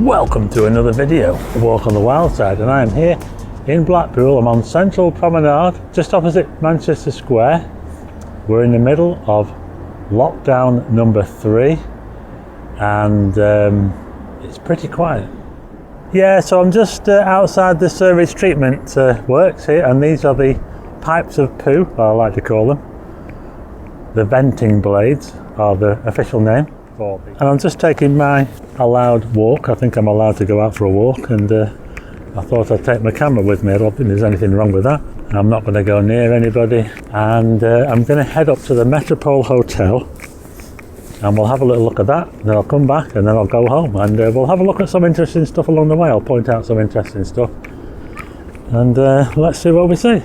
Welcome to another video, Walk on the Wild Side, and I am here in Blackpool. I'm on Central Promenade, just opposite Manchester Square. We're in the middle of lockdown number 3, and it's pretty quiet. Yeah, so I'm just outside the sewage treatment works here, and these are the pipes of poo, I like to call them. The venting blades are the official name. And I'm just taking my allowed walk. I think I'm allowed to go out for a walk, and I thought I'd take my camera with me. I don't think there's anything wrong with that. I'm not going to go near anybody, and I'm going to head up to the Metropole Hotel, and we'll have a little look at that, and then I'll come back and then I'll go home, and we'll have a look at some interesting stuff along the way. I'll point out some interesting stuff, and let's see what we see.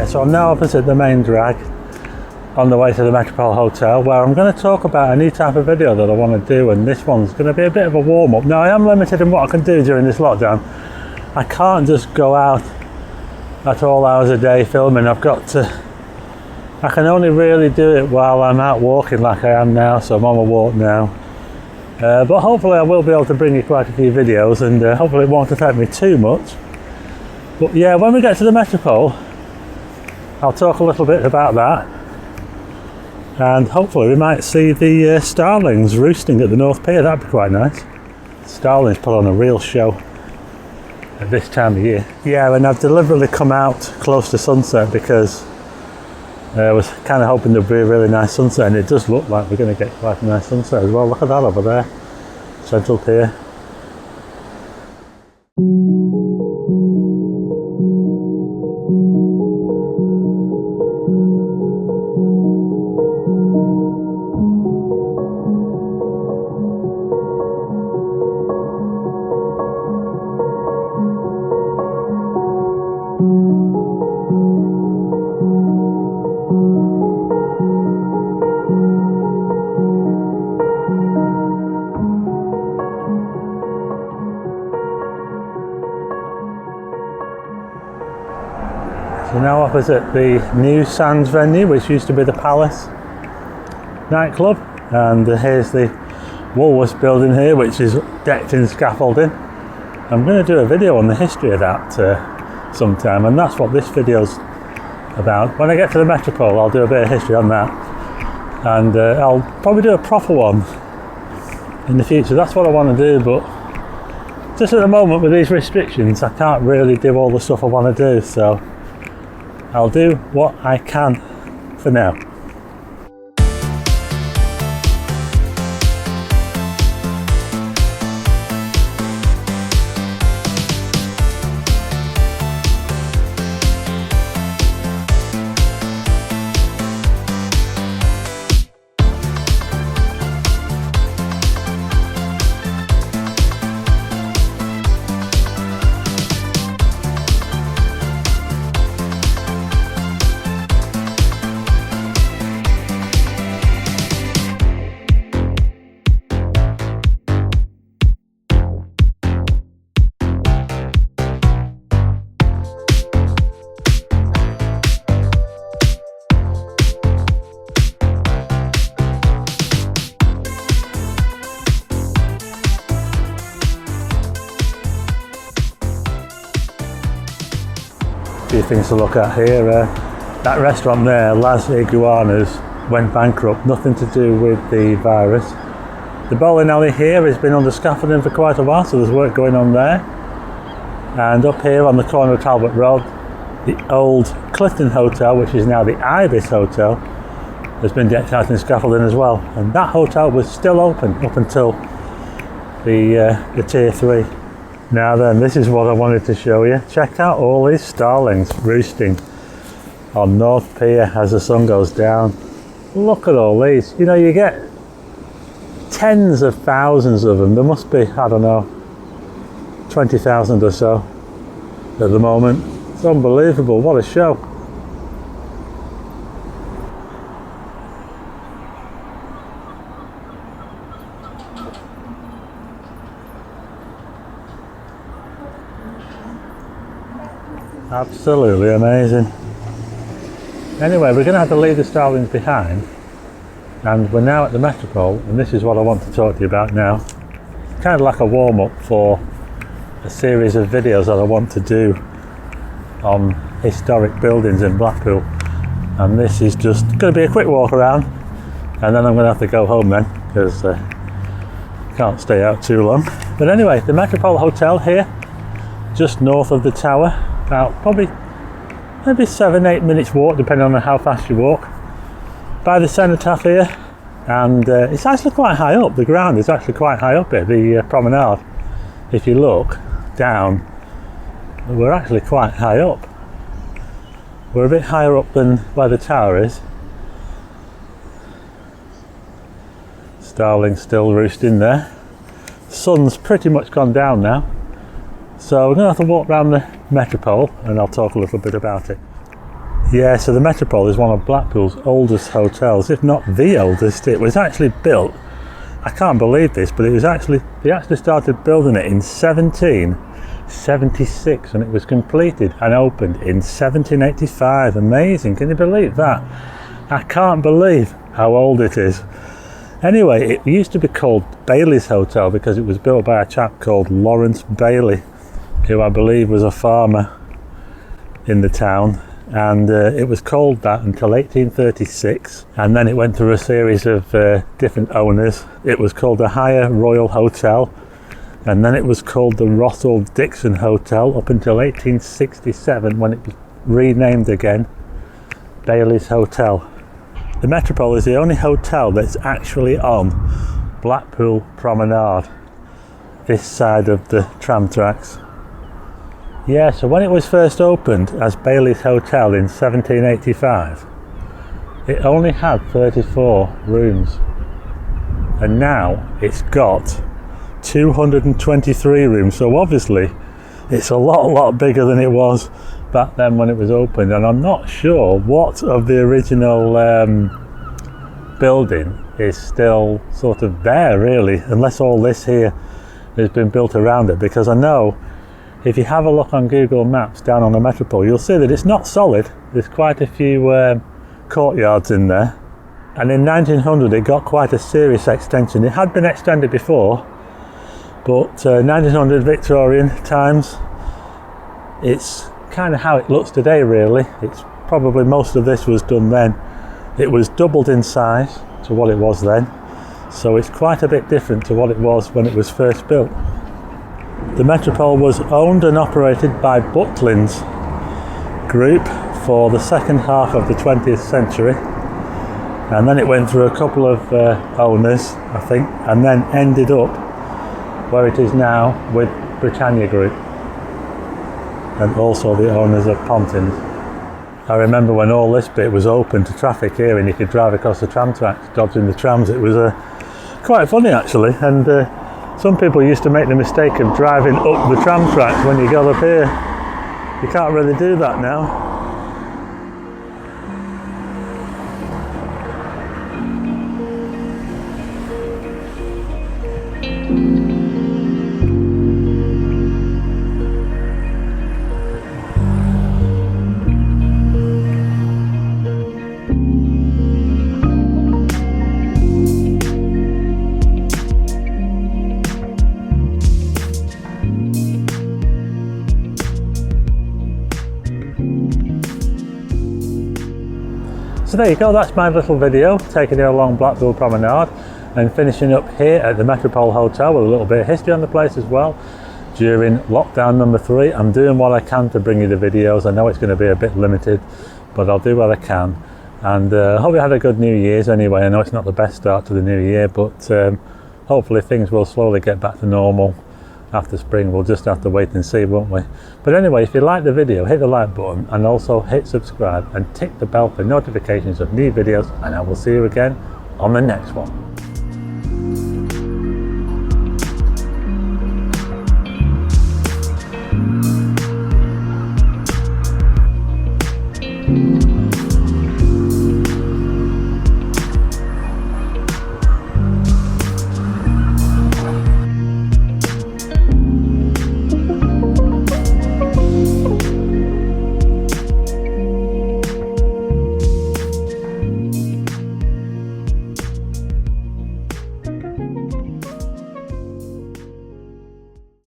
So I'm now opposite the main drag on the way to the Metropole Hotel, where I'm going to talk about a new type of video that I want to do, and this one's going to be a bit of a warm-up. Now, I am limited in what I can do during this lockdown. I can't just go out at all hours a day filming. I can only really do it while I'm out walking like I am now, so I'm on a walk now. But hopefully I will be able to bring you quite a few videos, and hopefully it won't affect me too much. But yeah, when we get to the Metropole, I'll talk a little bit about that, and hopefully we might see the starlings roosting at the North Pier. That'd be quite nice. Starlings put on a real show at this time of year. Yeah, and I've deliberately come out close to sunset because I was kind of hoping there'd be a really nice sunset, and it does look like we're going to get quite a nice sunset as well. Look at that over there, Central Pier. So now opposite the new Sands venue, which used to be the Palace nightclub, and here's the Woolworths building here, which is decked in scaffolding. I'm going to do a video on the history of that sometime, and that's what this video's about. When I get to the Metropole, I'll do a bit of history on that, and I'll probably do a proper one in the future. That's what I want to do, but just at the moment with these restrictions, I can't really do all the stuff I want to do, so I'll do what I can for now. few things to look at here. That restaurant there, Las Iguanas, went bankrupt. Nothing to do with the virus. The bowling alley here has been under scaffolding for quite a while, so there's work going on there. And up here on the corner of Talbot Road, the old Clifton Hotel, which is now the Ibis Hotel, has been decked out in scaffolding as well. And that hotel was still open up until the Tier 3. Now then, this is what I wanted to show you. Check out all these starlings roosting on North Pier as the sun goes down. Look at all these. You know, you get tens of thousands of them. There must be, I don't know, 20,000 or so at the moment. It's unbelievable. What a show. Absolutely amazing. Anyway, we're going to have to leave the starlings behind, and we're now at the Metropole, and this is what I want to talk to you about now. Kind of like a warm-up for a series of videos that I want to do on historic buildings in Blackpool, and this is just going to be a quick walk around, and then I'm going to have to go home then, because I can't stay out too long. But anyway, the Metropole Hotel here, just north of the tower, about probably maybe 7-8 minutes walk, depending on how fast you walk, by the cenotaph here. And it's actually quite high up. The ground is actually quite high up here, the promenade. If you look down, we're actually quite high up. We're a bit higher up than where the tower is. Starlings still roosting there. Sun's pretty much gone down now. So we're going to have to walk around the Metropole, and I'll talk a little bit about it. Yeah, so the Metropole is one of Blackpool's oldest hotels, if not the oldest. It was actually built, I can't believe this, but they actually started building it in 1776, and it was completed and opened in 1785. Amazing, can you believe that? I can't believe how old it is. Anyway, it used to be called Bailey's Hotel because it was built by a chap called Lawrence Bailey, who I believe was a farmer in the town, and it was called that until 1836, and then it went through a series of different owners. It was called the Higher Royal Hotel, and then it was called the Rothall Dixon Hotel up until 1867, when it was renamed again Bailey's Hotel. The Metropole is the only hotel that's actually on Blackpool Promenade, this side of the tram tracks. Yeah, so when it was first opened as Bailey's Hotel in 1785, it only had 34 rooms, and now it's got 223 rooms. So obviously it's a lot bigger than it was back then when it was opened, and I'm not sure what of the original building is still sort of there really, unless all this here has been built around it, because I know if you have a look on Google Maps down on the Metropole, you'll see that it's not solid. There's quite a few courtyards in there, and in 1900 it got quite a serious extension. It had been extended before, but 1900 Victorian times, it's kind of how it looks today really. It's probably most of this was done then. It was doubled in size to what it was then, so it's quite a bit different to what it was when it was first built. The Metropole was owned and operated by Butlins Group for the second half of the 20th century, and then it went through a couple of owners, I think, and then ended up where it is now with Britannia Group, and also the owners of Pontins. I remember when all this bit was open to traffic here and you could drive across the tram tracks dodging the trams. It was quite funny actually, and some people used to make the mistake of driving up the tram tracks when you got up here. You can't really do that now. so there you go, that's my little video taking you along Blackpool Promenade and finishing up here at the Metropole Hotel with a little bit of history on the place as well. During lockdown number 3, I'm doing what I can to bring you the videos. I know it's going to be a bit limited, but I'll do what I can. And I hope you had a good New Year's anyway. I know it's not the best start to the new year, but hopefully things will slowly get back to normal after spring. We'll just have to wait and see, won't we? But anyway, if you like the video, hit the like button and also hit subscribe and tick the bell for notifications of new videos, and I will see you again on the next one.